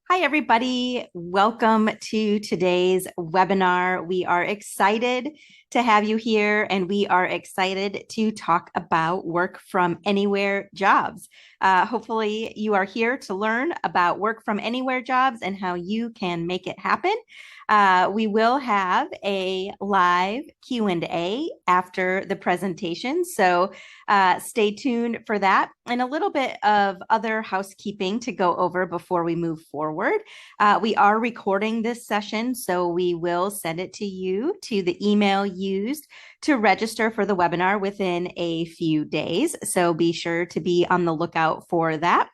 Hi, everybody. Welcome to today's webinar. We are excited to have you here, and we are excited to talk about work from anywhere jobs. Hopefully, you are here to learn about work from anywhere jobs and how you can make it happen. We will have a live Q&A after the presentation, so stay tuned for that, and a little bit of other housekeeping to go over before we move forward. We are recording this session, so we will send it to you to the email used to register for the webinar within a few days. So be sure to be on the lookout for that.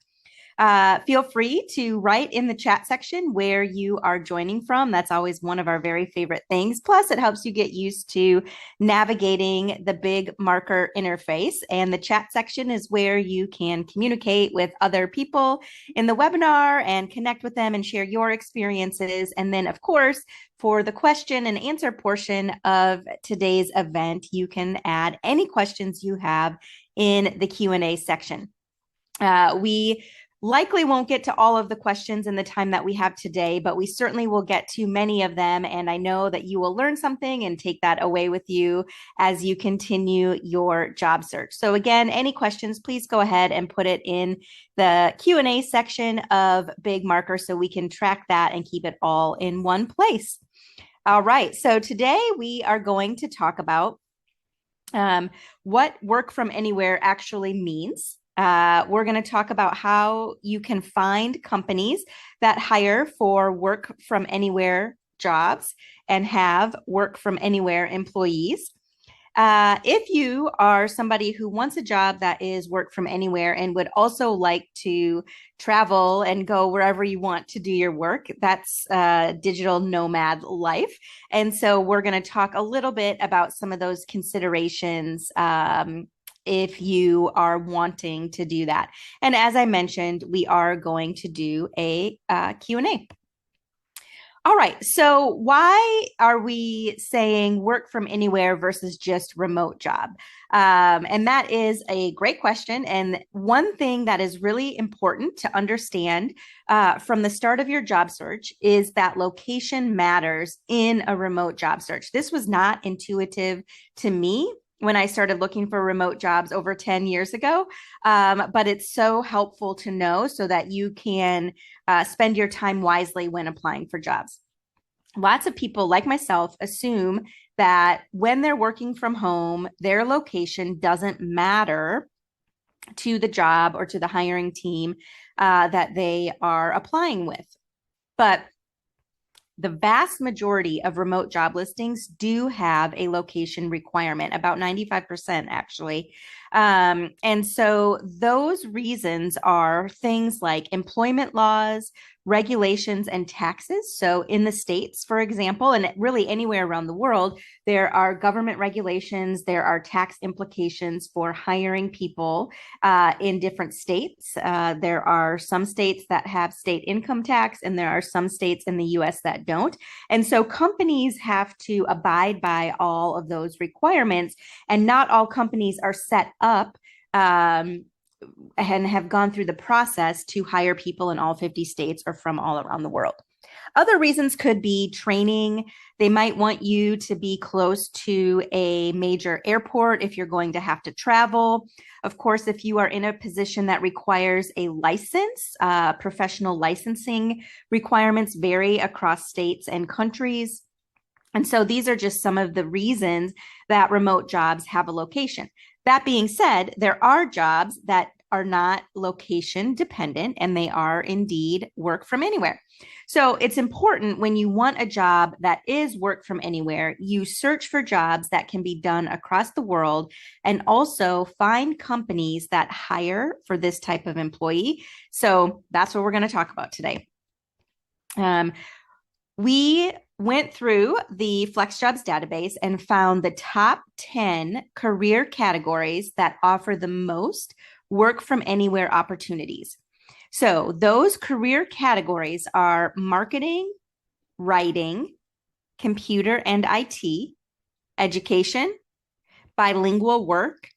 Feel free to write in the chat section where you are joining from. That's always one of our very favorite things. Plus, it helps you get used to navigating the big marker interface. And the chat section is where you can communicate with other people in the webinar and connect with them and share your experiences. And then, of course, for the question and answer portion of today's event, you can add any questions you have in the Q&A section. We likely won't get to all of the questions in the time that we have today, but we certainly will get to many of them. And I know that you will learn something and take that away with you as you continue your job search. So again, any questions, please go ahead and put it in the Q&A section of Big Marker so we can track that and keep it all in one place. All right, so today we are going to talk about what work from anywhere actually means. We're going to talk about how you can find companies that hire for work from anywhere jobs and have work from anywhere employees. If you are somebody who wants a job that is work from anywhere and would also like to travel and go wherever you want to do your work, that's digital nomad life. And so we're going to talk a little bit about some of those considerations if you are wanting to do that. And as I mentioned, we are going to do a Q&A. All right, so why are we saying work from anywhere versus just remote job? And that is a great question. And one thing that is really important to understand from the start of your job search is that location matters in a remote job search. This was not intuitive to me when I started looking for remote jobs over 10 years ago. But it's so helpful to know so that you can spend your time wisely when applying for jobs. Lots of people, like myself, assume that when they're working from home, their location doesn't matter to the job or to the hiring team that they are applying with. But the vast majority of remote job listings do have a location requirement, about 95% actually. And so those reasons are things like employment laws, regulations, and taxes. So in the States, for example, and really anywhere around the world, there are government regulations, there are tax implications for hiring people in different states. There are some states that have state income tax, and there are some states in the US that don't. And so companies have to abide by all of those requirements, and not all companies are set up and have gone through the process to hire people in all 50 states or from all around the world. Other reasons could be training. They might want you to be close to a major airport if you're going to have to travel. Of course, if you are in a position that requires a license, professional licensing requirements vary across states and countries. And so these are just some of the reasons that remote jobs have a location. That being said, there are jobs that are not location dependent, and they are indeed work from anywhere. So it's important when you want a job that is work from anywhere, you search for jobs that can be done across the world and also find companies that hire for this type of employee. So that's what we're going to talk about today. We went through the FlexJobs database and found the top 10 career categories that offer the most work from anywhere opportunities. So those career categories are marketing, writing, computer and IT, education, bilingual work,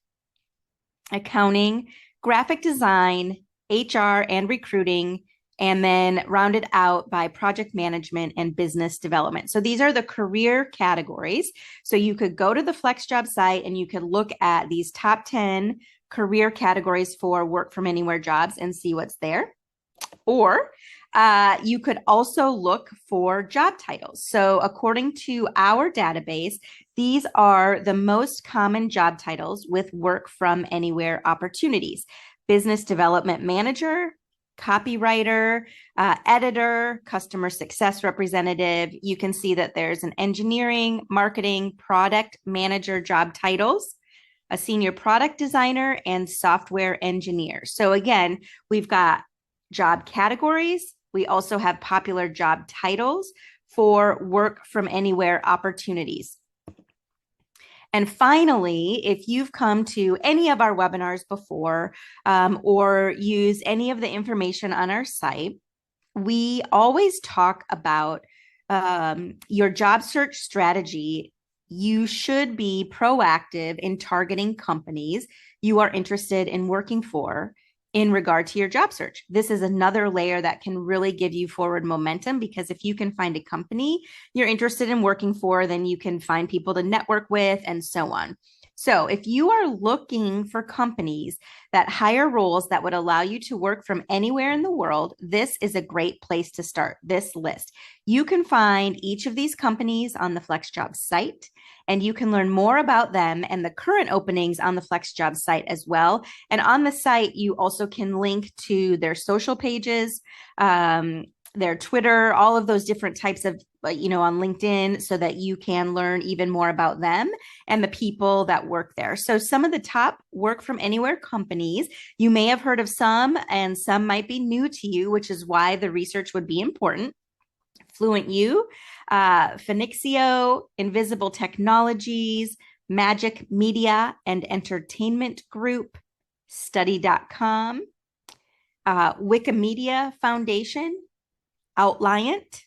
accounting, graphic design, HR and recruiting, and then rounded out by project management and business development. So these are the career categories. So you could go to the FlexJob site and you could look at these top 10 career categories for work from anywhere jobs and see what's there. Or you could also look for job titles. So according to our database, these are the most common job titles with work from anywhere opportunities: business development manager, copywriter, editor, customer success representative. You can see that there's an engineering, marketing, product manager job titles, a senior product designer, and software engineer. So again, we've got job categories. We also have popular job titles for work from anywhere opportunities. And finally, if you've come to any of our webinars before or use any of the information on our site, we always talk about your job search strategy. You should be proactive in targeting companies you are interested in working for in regard to your job search. This is another layer that can really give you forward momentum, because if you can find a company you're interested in working for, then you can find people to network with and so on. So if you are looking for companies that hire roles that would allow you to work from anywhere in the world, this is a great place to start this list. You can find each of these companies on the FlexJobs site, and you can learn more about them and the current openings on the FlexJobs site as well. And on the site, you also can link to their social pages, their Twitter, all of those different types of, on LinkedIn, so that you can learn even more about them and the people that work there. So some of the top work from anywhere companies, you may have heard of some, and some might be new to you, which is why the research would be important. Fluent U, Phoenixio, Invisible Technologies, Magic Media and Entertainment Group, Study.com, Wikimedia Foundation, Outliant,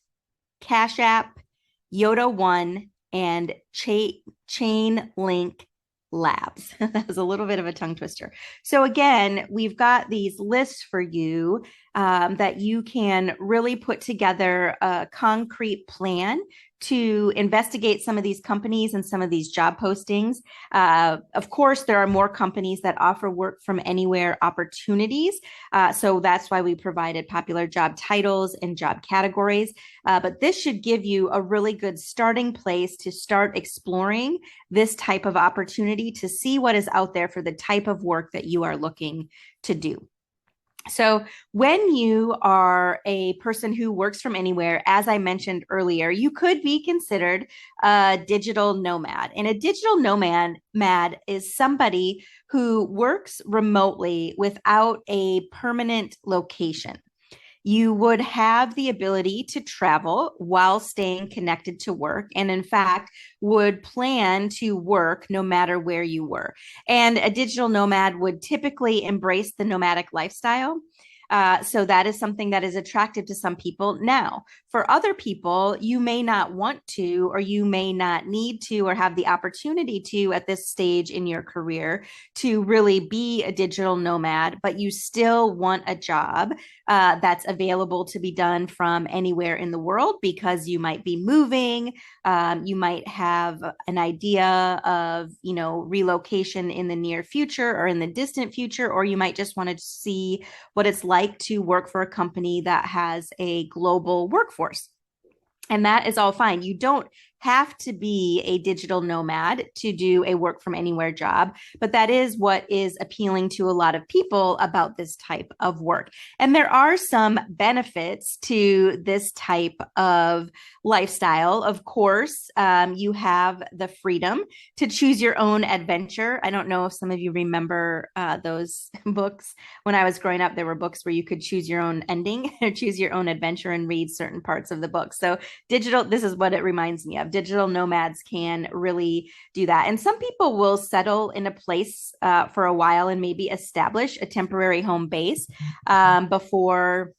Cash App, Yoda One, and Chainlink Labs. That was a little bit of a tongue twister. So again, we've got these lists for you that you can really put together a concrete plan to investigate some of these companies and some of these job postings. Of course, there are more companies that offer work from anywhere opportunities. So that's why we provided popular job titles and job categories. But this should give you a really good starting place to start exploring this type of opportunity, to see what is out there for the type of work that you are looking to do. So when you are a person who works from anywhere, as I mentioned earlier, you could be considered a digital nomad. And a digital nomad is somebody who works remotely without a permanent location. You would have the ability to travel while staying connected to work, and in fact, would plan to work no matter where you were. And a digital nomad would typically embrace the nomadic lifestyle. So that is something that is attractive to some people. Now, for other people, you may not want to, or you may not need to, or have the opportunity to at this stage in your career to really be a digital nomad, but you still want a job that's available to be done from anywhere in the world, because you might be moving, you might have an idea of, relocation in the near future or in the distant future, or you might just want to see what it's like to work for a company that has a global workforce. And that is all fine. You don't have to be a digital nomad to do a work from anywhere job, but that is what is appealing to a lot of people about this type of work. And there are some benefits to this type of lifestyle. Of course, you have the freedom to choose your own adventure. I don't know if some of you remember those books. When I was growing up, there were books where you could choose your own ending or choose your own adventure and read certain parts of the book. So this is what it reminds me of. Digital nomads can really do that. And some people will settle in a place for a while and maybe establish a temporary home base before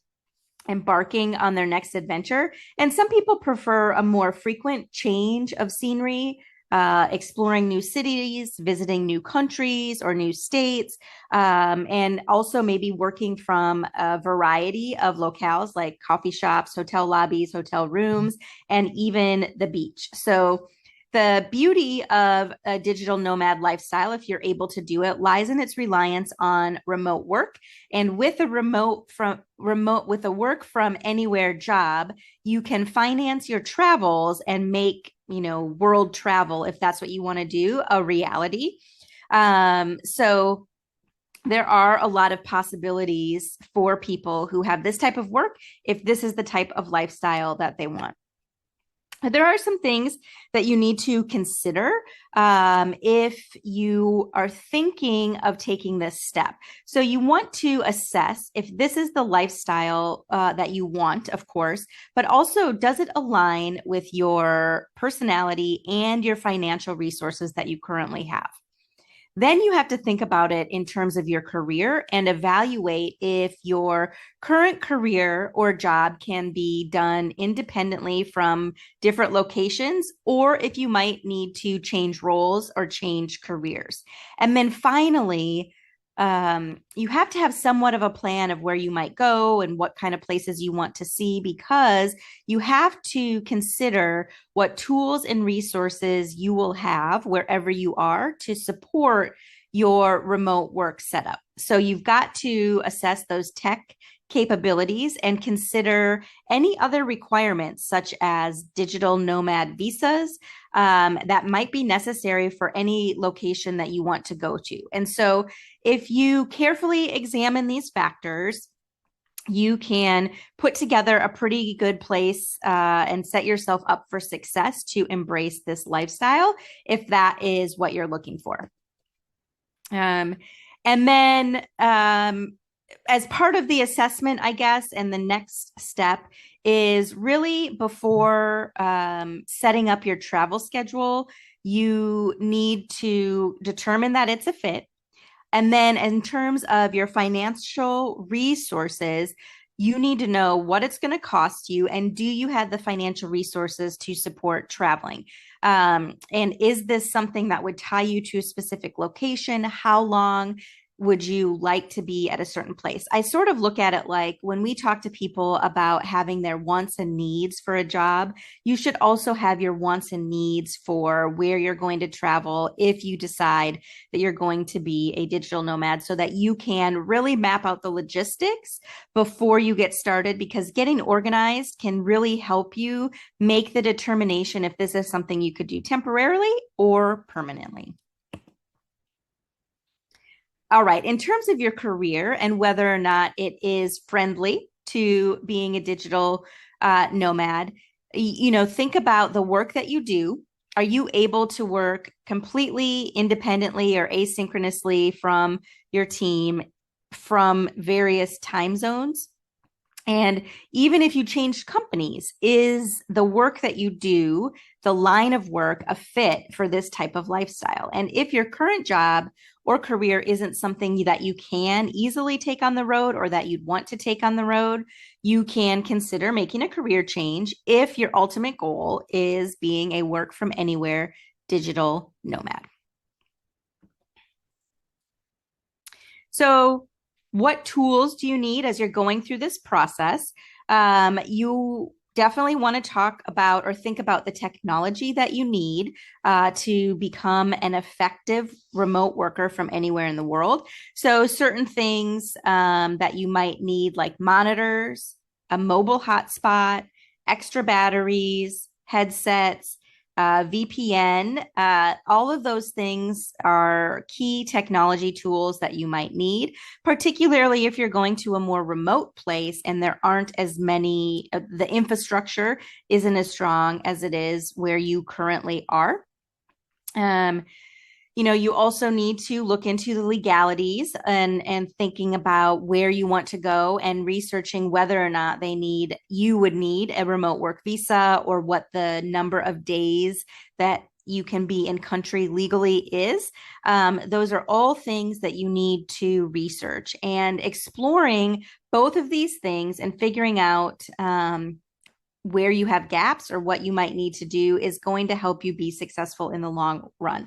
embarking on their next adventure. And some people prefer a more frequent change of scenery, exploring new cities, visiting new countries or new states, and also maybe working from a variety of locales like coffee shops, hotel lobbies, hotel rooms, and even the beach. So the beauty of a digital nomad lifestyle, if you're able to do it, lies in its reliance on remote work. And with a with a work from anywhere job, you can finance your travels and make, world travel, if that's what you want to do, a reality. So there are a lot of possibilities for people who have this type of work if this is the type of lifestyle that they want. There are some things that you need to consider if you are thinking of taking this step. So you want to assess if this is the lifestyle that you want, of course, but also does it align with your personality and your financial resources that you currently have? Then you have to think about it in terms of your career and evaluate if your current career or job can be done independently from different locations, or if you might need to change roles or change careers. And then finally, you have to have somewhat of a plan of where you might go and what kind of places you want to see, because you have to consider what tools and resources you will have wherever you are to support your remote work setup. So you've got to assess those tech capabilities and consider any other requirements, such as digital nomad visas, that might be necessary for any location that you want to go to. And so if you carefully examine these factors, you can put together a pretty good place and set yourself up for success to embrace this lifestyle if that is what you're looking for. And then as part of the assessment, I guess, and the next step is really before setting up your travel schedule, you need to determine that it's a fit. And then in terms of your financial resources, you need to know what it's going to cost you, and do you have the financial resources to support traveling? And is this something that would tie you to a specific location? How long would you like to be at a certain place? I sort of look at it like when we talk to people about having their wants and needs for a job, you should also have your wants and needs for where you're going to travel if you decide that you're going to be a digital nomad, so that you can really map out the logistics before you get started, because getting organized can really help you make the determination if this is something you could do temporarily or permanently. All right, in terms of your career and whether or not it is friendly to being a digital nomad, think about the work that you do. Are you able to work completely independently or asynchronously from your team from various time zones? And even if you changed companies, is the work that you do, the line of work, a fit for this type of lifestyle? And if your current job or career isn't something that you can easily take on the road, or that you'd want to take on the road, you can consider making a career change if your ultimate goal is being a work from anywhere digital nomad. So what tools do you need as you're going through this process? You definitely want to talk about or think about the technology that you need to become an effective remote worker from anywhere in the world. So certain things that you might need, like monitors, a mobile hotspot, extra batteries, headsets, VPN, all of those things are key technology tools that you might need, particularly if you're going to a more remote place and there aren't as many, the infrastructure isn't as strong as it is where you currently are. You also need to look into the legalities and thinking about where you want to go and researching whether or not you would need a remote work visa, or what the number of days that you can be in country legally is. Those are all things that you need to research, and exploring both of these things and figuring out where you have gaps or what you might need to do is going to help you be successful in the long run.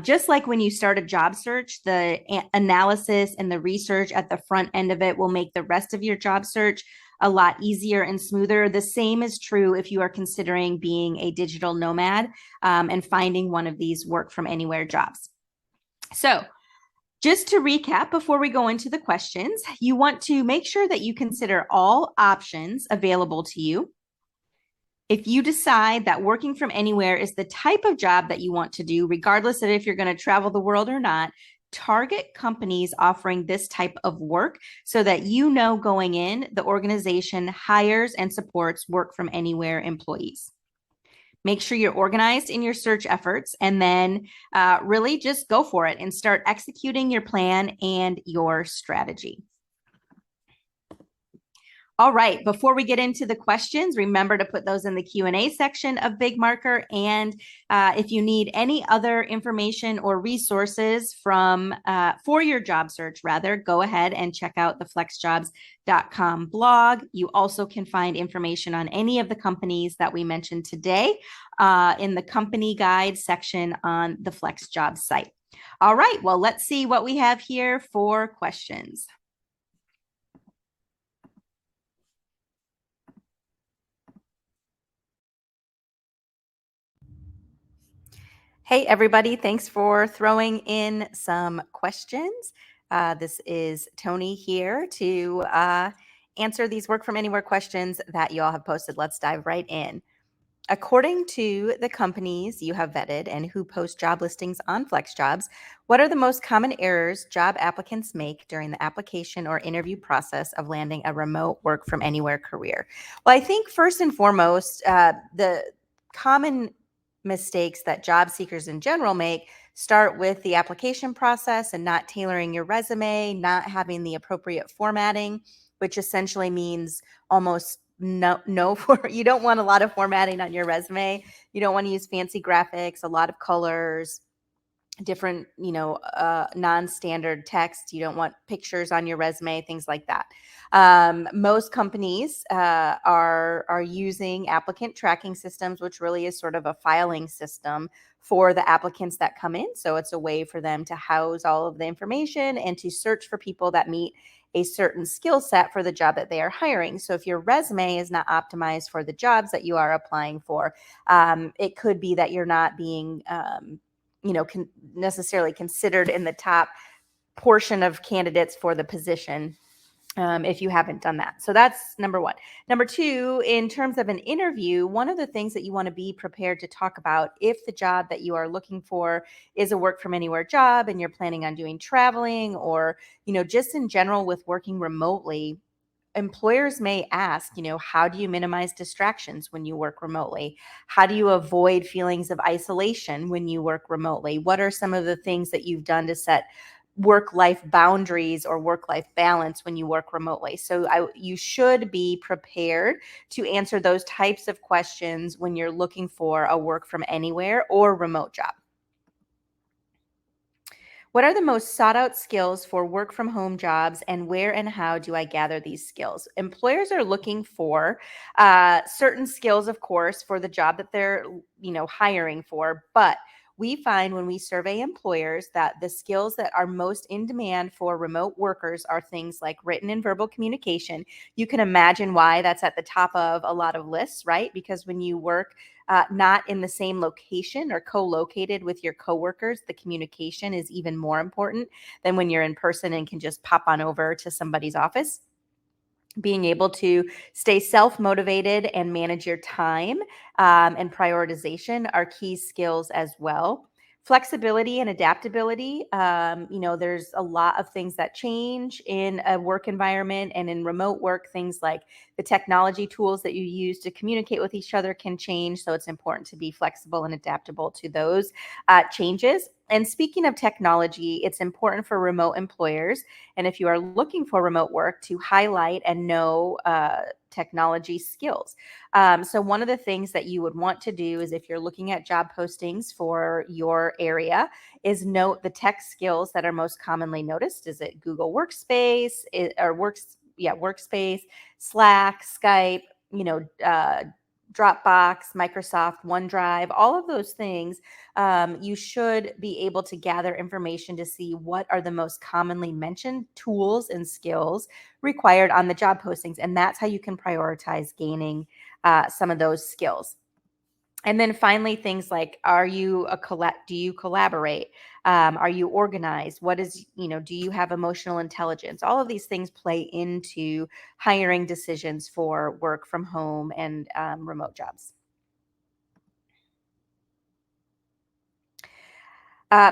Just like when you start a job search, the analysis and the research at the front end of it will make the rest of your job search a lot easier and smoother. The same is true if you are considering being a digital nomad and finding one of these work from anywhere jobs. So, just to recap before we go into the questions, you want to make sure that you consider all options available to you. If you decide that working from anywhere is the type of job that you want to do, regardless of if you're going to travel the world or not, target companies offering this type of work so that you know going in, the organization hires and supports work from anywhere employees. Make sure you're organized in your search efforts and then really just go for it and start executing your plan and your strategy. All right, before we get into the questions, remember to put those in the Q&A section of Big Marker. And if you need any other information or resources for your job search, go ahead and check out the FlexJobs.com blog. You also can find information on any of the companies that we mentioned today in the company guide section on the FlexJobs site. All right, well, let's see what we have here for questions. Hey, everybody. Thanks for throwing in some questions. This is Tony here to answer these work from anywhere questions that you all have posted. Let's dive right in. According to the companies you have vetted and who post job listings on FlexJobs, what are the most common errors job applicants make during the application or interview process of landing a remote work from anywhere career? Well, I think first and foremost, the common mistakes that job seekers in general make start with the application process and not tailoring your resume, not having the appropriate formatting, which essentially means almost you don't want a lot of formatting on your resume. You don't want to use fancy graphics, a lot of colors, different, non-standard text. You don't want pictures on your resume, things like that. Most companies are using applicant tracking systems, which really is sort of a filing system for the applicants that come in. So it's a way for them to house all of the information and to search for people that meet a certain skill set for the job that they are hiring. So if your resume is not optimized for the jobs that you are applying for, it could be that you're not being necessarily considered in the top portion of candidates for the position if you haven't done that. So that's number one. Number two, in terms of an interview, one of the things that you want to be prepared to talk about if the job that you are looking for is a work from anywhere job and you're planning on doing traveling or, just in general with working remotely, employers may ask, how do you minimize distractions when you work remotely? How do you avoid feelings of isolation when you work remotely? What are some of the things that you've done to set work-life boundaries or work-life balance when you work remotely? So you should be prepared to answer those types of questions when you're looking for a work from anywhere or remote job. What are the most sought out skills for work from home jobs, and where and how do I gather these skills? Employers are looking for certain skills, of course, for the job that they're, hiring for. But we find when we survey employers that the skills that are most in demand for remote workers are things like written and verbal communication. You can imagine why that's at the top of a lot of lists, right? Because when you work not in the same location or co-located with your coworkers, the communication is even more important than when you're in person and can just pop on over to somebody's office. Being able to stay self-motivated and manage your time and prioritization are key skills as well. Flexibility and adaptability. There's a lot of things that change in a work environment and in remote work. Things like the technology tools that you use to communicate with each other can change. So it's important to be flexible and adaptable to those changes. And speaking of technology, it's important for remote employers, and if you are looking for remote work, to highlight and know technology skills. So one of the things that you would want to do is, if you're looking at job postings for your area, is note the tech skills that are most commonly noticed. Is it Google Workspace Workspace, Slack, Skype, Dropbox, Microsoft, OneDrive, all of those things, you should be able to gather information to see what are the most commonly mentioned tools and skills required on the job postings. And that's how you can prioritize gaining some of those skills. And then finally, things like, do you collaborate? Are you organized? Do you have emotional intelligence? All of these things play into hiring decisions for work from home and remote jobs.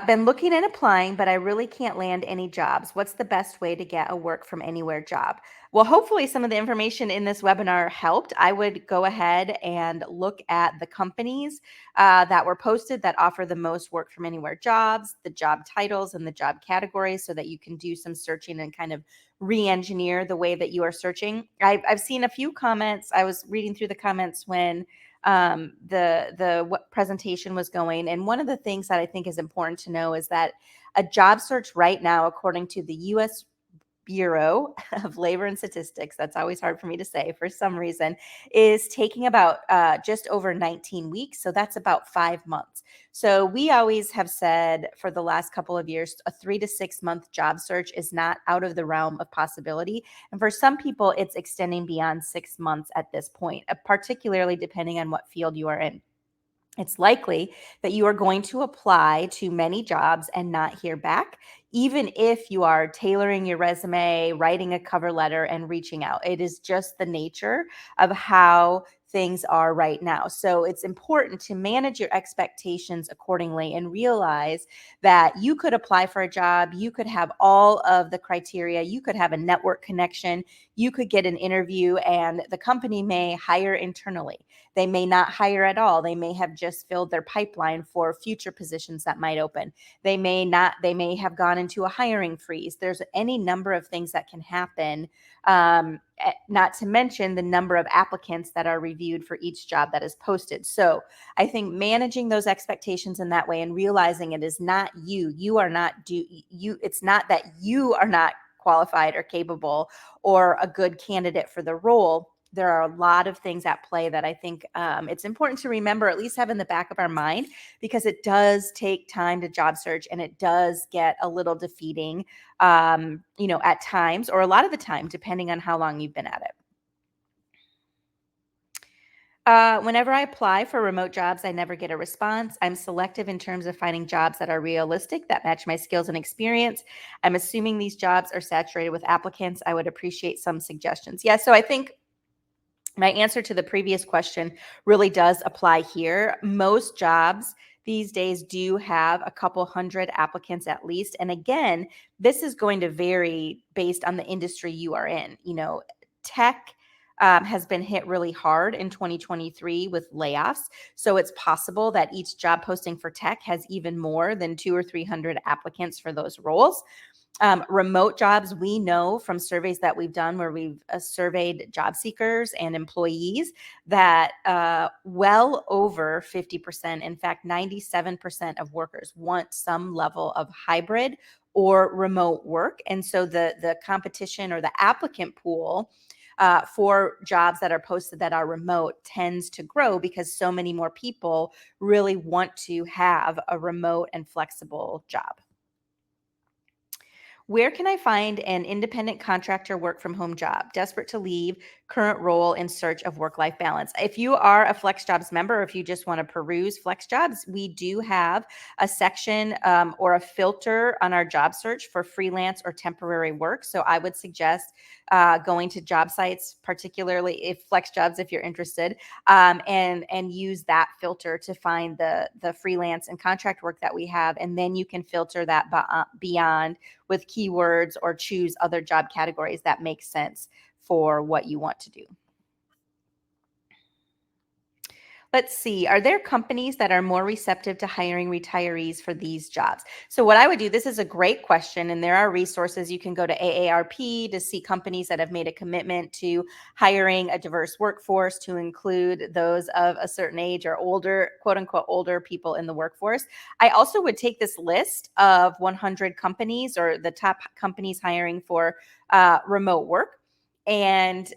Been looking and applying, but I really can't land any jobs. What's the best way to get a work from anywhere job? Well, hopefully some of the information in this webinar helped. I would go ahead and look at the companies that were posted that offer the most work from anywhere jobs, the job titles and the job categories, so that you can do some searching and kind of re-engineer the way that you are searching. I've seen a few comments. I was reading through the comments when the presentation was going. And one of the things that I think is important to know is that a job search right now, according to the U.S. Bureau of Labor and Statistics, that's always hard for me to say for some reason, is taking about just over 19 weeks. So that's about 5 months. So we always have said for the last couple of years, a 3 to 6 month job search is not out of the realm of possibility. And for some people, it's extending beyond 6 months at this point, particularly depending on what field you are in. It's likely that you are going to apply to many jobs and not hear back, even if you are tailoring your resume, writing a cover letter, and reaching out. It is just the nature of how things are right now. So it's important to manage your expectations accordingly and realize that you could apply for a job, you could have all of the criteria, you could have a network connection, you could get an interview, and the company may hire internally. They may not hire at all. They may have just filled their pipeline for future positions that might open. They may have gone into a hiring freeze. There's any number of things that can happen, not to mention the number of applicants that are reviewed for each job that is posted. So I think managing those expectations in that way and realizing it is not it's not that you are not qualified or capable or a good candidate for the role. There are a lot of things at play that I think it's important to remember, at least have in the back of our mind, because it does take time to job search and it does get a little defeating, at times, or a lot of the time, depending on how long you've been at it. Whenever I apply for remote jobs, I never get a response. I'm selective in terms of finding jobs that are realistic, that match my skills and experience. I'm assuming these jobs are saturated with applicants. I would appreciate some suggestions. Yeah, so I think my answer to the previous question really does apply here. Most jobs these days do have a couple hundred applicants at least. And again, this is going to vary based on the industry you are in. Tech has been hit really hard in 2023 with layoffs. So it's possible that each job posting for tech has even more than 200 or 300 applicants for those roles. Remote jobs, we know from surveys that we've done where we've surveyed job seekers and employees that well over 50%, in fact, 97% of workers want some level of hybrid or remote work. And so the competition or the applicant pool for jobs that are posted that are remote tends to grow because so many more people really want to have a remote and flexible job. Where can I find an independent contractor work from home job? Desperate to leave current role in search of work-life balance. If you are a FlexJobs member, or if you just want to peruse FlexJobs, we do have a section or a filter on our job search for freelance or temporary work. So I would suggest going to job sites, particularly if FlexJobs, if you're interested, and use that filter to find the freelance and contract work that we have, and then you can filter that beyond with keywords or choose other job categories that make sense for what you want to do. Let's see, are there companies that are more receptive to hiring retirees for these jobs? So what I would do, this is a great question, and there are resources. You can go to AARP to see companies that have made a commitment to hiring a diverse workforce, to include those of a certain age or older, quote unquote, older people in the workforce. I also would take this list of 100 companies or the top companies hiring for remote work and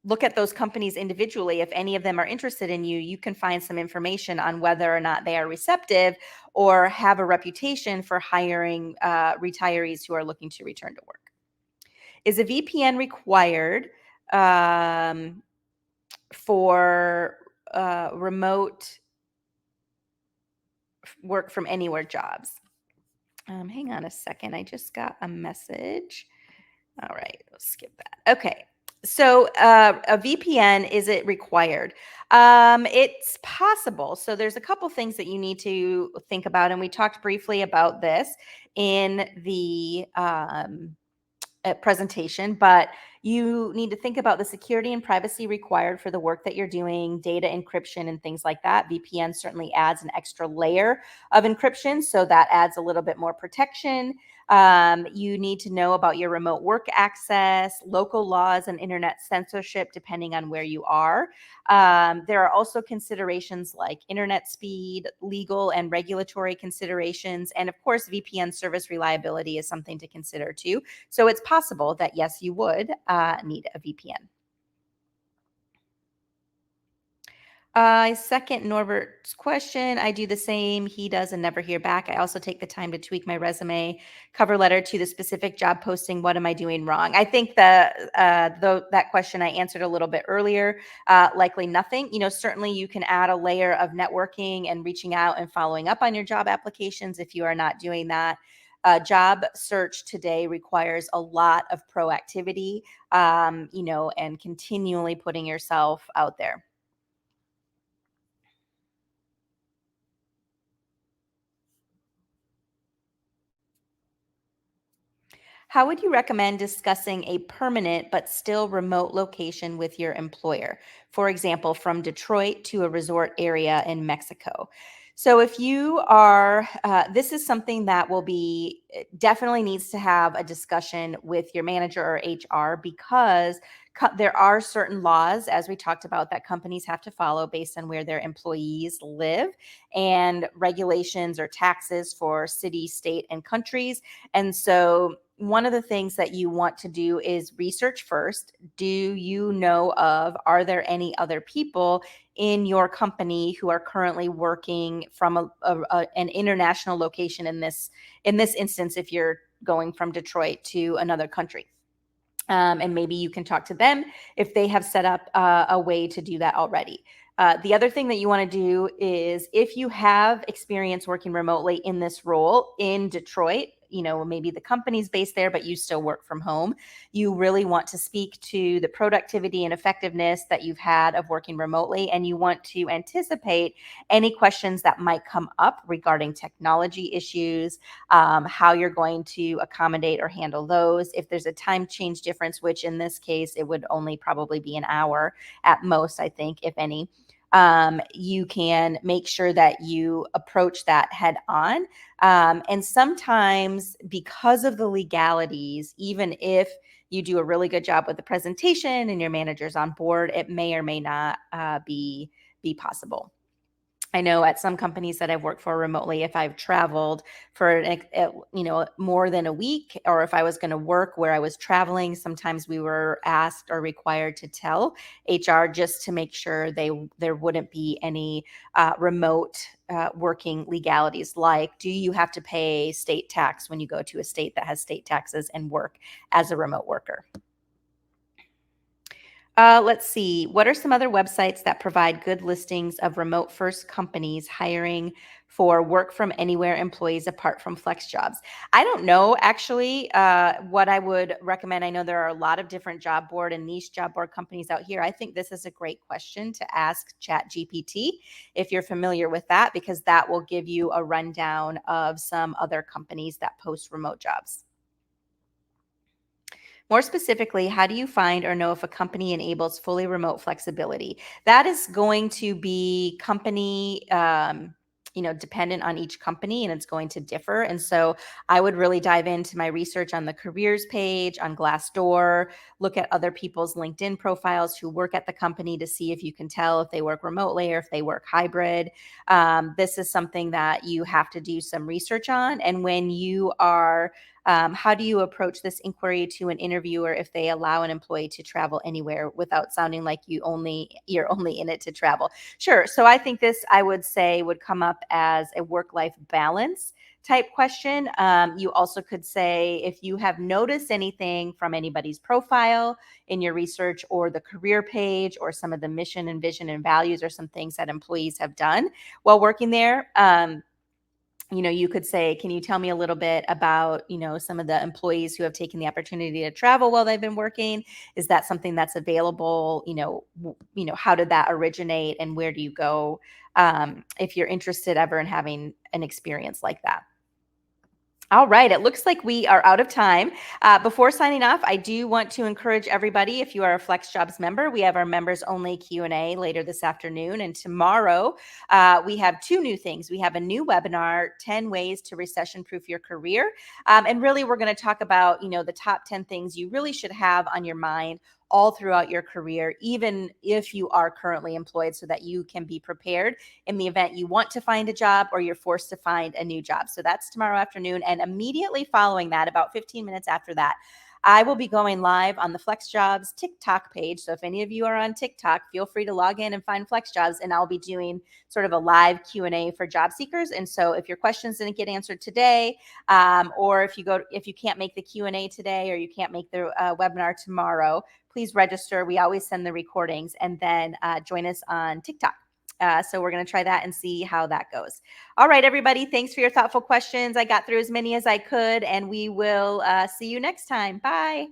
look at those companies individually. If any of them are interested in you, you can find some information on whether or not they are receptive or have a reputation for hiring retirees who are looking to return to work. Is a VPN required for remote work from anywhere jobs? Hang on a second. I just got a message. All right, let's skip that. Okay. So a VPN, is it required? It's possible. So there's a couple things that you need to think about. And we talked briefly about this in the presentation, but you need to think about the security and privacy required for the work that you're doing, data encryption and things like that. VPN certainly adds an extra layer of encryption, so that adds a little bit more protection. You need to know about your remote work access, local laws, and internet censorship, depending on where you are. There are also considerations like internet speed, legal and regulatory considerations, and of course, VPN service reliability is something to consider too. So it's possible that, yes, you would need a VPN. I second Norbert's question. I do the same. He does and never hear back. I also take the time to tweak my resume cover letter to the specific job posting. What am I doing wrong? I think that question I answered a little bit earlier. Likely nothing. Certainly you can add a layer of networking and reaching out and following up on your job applications if you are not doing that. Job search today requires a lot of proactivity, and continually putting yourself out there. How would you recommend discussing a permanent but still remote location with your employer? For example, from Detroit to a resort area in Mexico. So, if you are, this is something that will be definitely needs to have a discussion with your manager or HR, because there are certain laws, as we talked about, that companies have to follow based on where their employees live, and regulations or taxes for city, state, and countries. And so, one of the things that you want to do is research first. Do you know of, are there any other people in your company who are currently working from an international location in this instance, if you're going from Detroit to another country? And maybe you can talk to them if they have set up a way to do that already. The other thing that you want to do is, if you have experience working remotely in this role in Detroit, maybe the company's based there, but you still work from home, you really want to speak to the productivity and effectiveness that you've had of working remotely. And you want to anticipate any questions that might come up regarding technology issues, how you're going to accommodate or handle those. If there's a time change difference, which in this case, it would only probably be an hour at most, I think, if any. You can make sure that you approach that head on. And sometimes, because of the legalities, even if you do a really good job with the presentation and your manager's on board, it may or may not be possible. I know at some companies that I've worked for remotely, if I've traveled for more than a week, or if I was going to work where I was traveling, sometimes we were asked or required to tell HR, just to make sure there wouldn't be any remote working legalities, like, do you have to pay state tax when you go to a state that has state taxes and work as a remote worker? Let's see. What are some other websites that provide good listings of remote first companies hiring for work from anywhere employees apart from FlexJobs? I don't know, actually, what I would recommend. I know there are a lot of different job board and niche job board companies out here. I think this is a great question to ask ChatGPT, if you're familiar with that, because that will give you a rundown of some other companies that post remote jobs. More specifically, how do you find or know if a company enables fully remote flexibility? That is going to be company, dependent on each company, and it's going to differ. And so I would really dive into my research on the careers page, on Glassdoor, look at other people's LinkedIn profiles who work at the company to see if you can tell if they work remotely or if they work hybrid. This is something that you have to do some research on. And when you are How do you approach this inquiry to an interviewer if they allow an employee to travel anywhere without sounding like you're only in it to travel? Sure. So I think this, I would say, would come up as a work-life balance type question. You also could say if you have noticed anything from anybody's profile in your research or the career page or some of the mission and vision and values or some things that employees have done while working there. You could say, can you tell me a little bit about, some of the employees who have taken the opportunity to travel while they've been working? Is that something that's available? How did that originate and where do you go if you're interested ever in having an experience like that? All right, it looks like we are out of time. Before signing off, I do want to encourage everybody, if you are a FlexJobs member, we have our members only Q&A later this afternoon. And tomorrow, we have two new things. We have a new webinar, 10 ways to recession-proof your career. And really, we're going to talk about, the top 10 things you really should have on your mind all throughout your career, even if you are currently employed, so that you can be prepared in the event you want to find a job or you're forced to find a new job. So that's tomorrow afternoon. And immediately following that, about 15 minutes after that, I will be going live on the FlexJobs TikTok page. So if any of you are on TikTok, feel free to log in and find FlexJobs, and I'll be doing sort of a live Q&A for job seekers. And so if your questions didn't get answered today, or if you can't make the Q&A today, or you can't make the webinar tomorrow, please register. We always send the recordings, and then join us on TikTok. So we're going to try that and see how that goes. All right, everybody. Thanks for your thoughtful questions. I got through as many as I could, and we will see you next time. Bye.